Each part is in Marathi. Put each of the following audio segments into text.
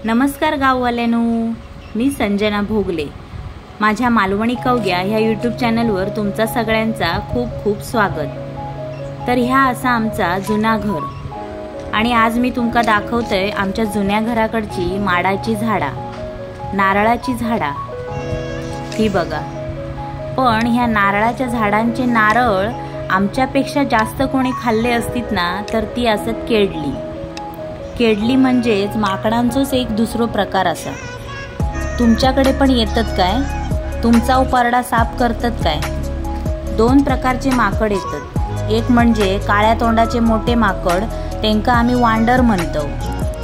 नमस्कार गाववाल्यांनो, मी संजना भोगले। माझ्या मालवणी कवग्या ह्या यूट्यूब चॅनलवर तुमचा सगळ्यांचा खूप खूप स्वागत। तर ह्या असा आमचा जुना घर आणि आज मी तुमका दाखवतोय आमच्या जुन्या घराकडची माडाची झाडा, नारळाची झाडा। ही बघा, पण ह्या नारळाच्या झाडांचे नारळ आमच्यापेक्षा जास्त कोणी खाल्ले असतीत ना तर ती असत केडली। केडली म्हणजेच माकडांचोच एक दुसरो प्रकार असा। तुमच्याकडे पण येतात काय? तुमचा उपारडा साफ करतात काय? दोन प्रकारचे माकड येतात। एक म्हणजे काळ्या तोंडाचे मोठे माकड, त्यांका आम्ही वांडर म्हणतो,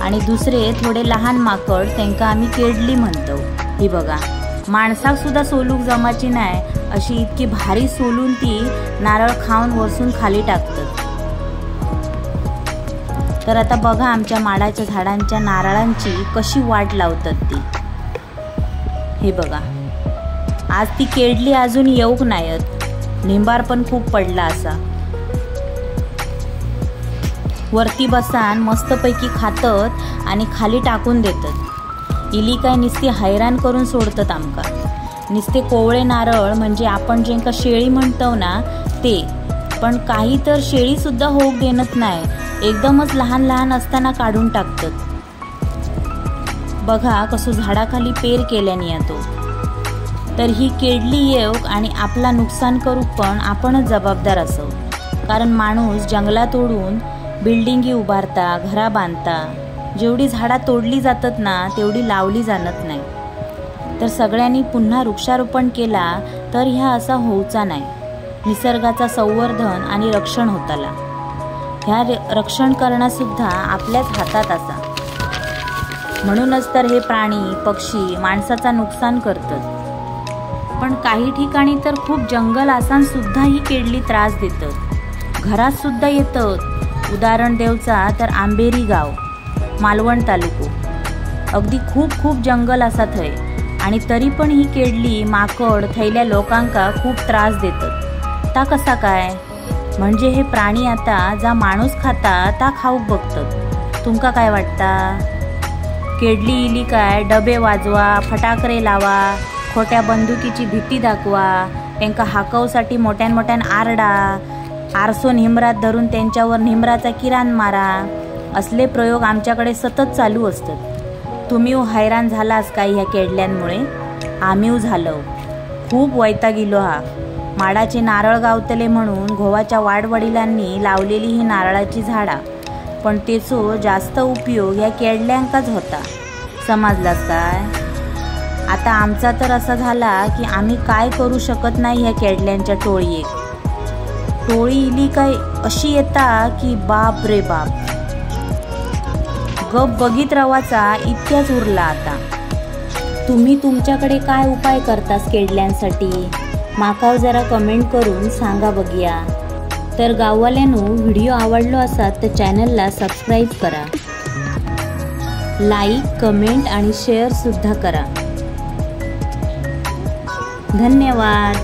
आणि दुसरे थोडे लहान माकड, त्यांका आम्ही केडली म्हणतो। ही बघा, माणसाक सुद्धा सोलूक जमाची नाही अशी इतकी भारी सोलून ती नारळ खाऊन वरसून खाली टाकतात। तर आता बघा आमच्या माडाच्या झाडांच्या नारळांची कशी वाट लावतात ती। हे बघा, आज ती केडली अजून येऊक नाहीत, निंबार पण खूप पडला असा। वरती बसान मस्तपैकी खातात आणि खाली टाकून देतात। इली काय निस्ती हैराण करून सोडतात आमका। निस्ते कोवळे नारळ म्हणजे आपण जेंका शेळी म्हणतो ना ते, पण काही तर शेळी सुद्धा होऊक देणत नाही, एकदमच लहान लहान असताना काढून टाकतात। बघा कसो झाडाखाली पेर केल्याने येतो। तर ही केडली येऊक आणि आपला नुकसान करूक पण आपणच जबाबदार असो, कारण माणूस जंगला तोडून बिल्डिंगी उभारता, घरा बांधता। जेवढी झाडा तोडली जातात ना तेवढी लावली जाणत नाही। तर सगळ्यांनी पुन्हा वृक्षारोपण केला तर ह्या असा होऊचा नाही। निसर्गाचा संवर्धन आणि रक्षण होताला। ह्या रक्षण करणं सुद्धा आपल्याच हातात असा। म्हणूनच तर हे प्राणी पक्षी माणसाचा नुकसान करतात। पण काही ठिकाणी तर खूप जंगल असान सुद्धा ही केडली त्रास देतात, घरात सुद्धा येतात। उदाहरण देवचा तर आंबेरी गाव, मालवण तालुको, अगदी खूप खूप जंगल असा थंय, आणि तरी पण ही केडली माकड थैल्या लोकांका खूप त्रास देतात। ता कसा काय? म्हणजे हे प्राणी आता जा माणूस खाता ता खाऊक बघतात। तुमका काय वाटता? केडली इली काय डबे वाजवा, फटाकरे लावा, खोट्या बंदुकीची भीती दाखवा, त्यांका हाकवसाठी मोठ्यान मोठ्यान आरडा, आरसो निमरात धरून त्यांच्यावर निमराचा किराण मारा, असले प्रयोग आमच्याकडे सतत चालू असतात। तुम्ही हैराण झालास काय ह्या केडल्यांमुळे? आम्हीव झालो, खूप वैतागिलो हा। माडाचे नारळ गावतले म्हणून गोवाच्या वाडवडिलांनी लावलेली ही नारळाची झाडा, पण तेचो जास्त उपयोग ह्या केडल्यांकाच होता। समजलास काय? आता आमचा तर असा झाला की आम्ही काय करू शकत नाही ह्या केडल्यांच्या टोळीयेक। टोळी इली काय अशी येता की बाप रे बाप, गप बघित रवाचा इतक्याच उरला आता। तुम्ही तुमच्याकडे काय उपाय करतास केडल्यांसाठी? माका जरा कमेंट करून सांगा बघूया। तर गाववाल्यांनो, व्हिडिओ आवडलो असात तर चॅनलला सबस्क्राईब करा, लाईक, कमेंट आणि शेअर सुद्धा करा। धन्यवाद।